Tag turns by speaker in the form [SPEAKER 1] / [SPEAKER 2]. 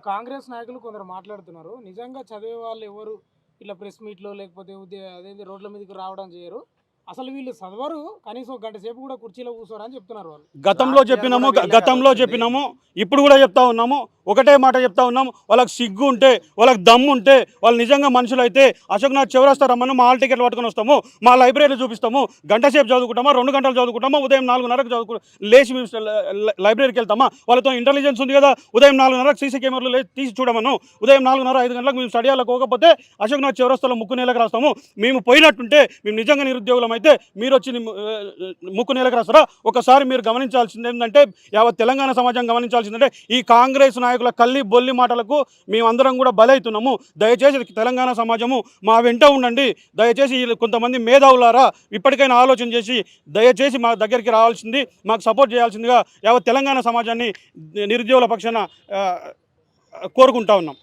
[SPEAKER 1] ఇప్పుడు కాంగ్రెస్ నాయకులు కొందరు మాట్లాడుతున్నారు. నిజంగా చదివే వాళ్ళు ఎవరు ఇట్లా ప్రెస్ మీట్‌లో లేకపోతే అదేంది రోడ్ల మీదకి రావడం చేయరు. అసలు వీళ్ళు చదవరు. కనీసం ఒక గంట సేపు కూడా కుర్చీలో కూర్చోరని చెప్తున్నారు వాళ్ళు.
[SPEAKER 2] గతంలో చెప్పినాము ఇప్పుడు కూడా చెప్తా ఉన్నాము. ఒకటే మాట చెప్తా ఉన్నాము. వాళ్ళకి సిగ్గు ఉంటే, వాళ్ళకి దమ్ము ఉంటే, వాళ్ళు నిజంగా మనుషులు అయితే అశోక్‌నగర్ చౌరస్తా రమ్మను, మా హాల్ టికెట్లు పట్టుకొని వస్తాము, మా లైబ్రరీలో చూపిస్తాము, గంట సేపు చదువుకుంటామా, 2 గంటలు చదువుకుంటామా, ఉదయం 4:30కు లేచి మేము లైబ్రరీకి వెళ్తామా, వాళ్ళతో ఇంటెలిజెన్స్ ఉంది కదా, ఉదయం 4:30కు సీసీ కెమెరాలు తీసి చూడమను, ఉదయం 4:30, 5 గంటలకు మేము స్టడీ హాల్లోకి పోకపోతే అశోక్‌నగర్ చౌరస్తాలో ముక్కు నేలకు రాస్తాము. మేము పోయినట్టుంటే మేము నిజంగా నిరుద్యోగులం అయితే మీరు వచ్చి ముక్కు నేలకు రాస్తారా? ఒకసారి మీరు గమనించాల్సింది ఏంటంటే, యావత్ తెలంగాణ సమాజం గమనించాల్సిందంటే, ఈ కాంగ్రెస్ నాయకుల కల్లి బొల్లి మాటలకు మేమందరం కూడా బలవుతున్నాము. దయచేసి తెలంగాణ సమాజము మా వెంట ఉండండి. దయచేసి కొంతమంది మేధావులారా ఇప్పటికైనా ఆలోచన చేసి దయచేసి మా దగ్గరికి రావాల్సింది, మాకు సపోర్ట్ చేయాల్సిందిగా యావత్ తెలంగాణ సమాజాన్ని నిరుద్యోగుల పక్షాన కోరుకుంటా ఉన్నాం.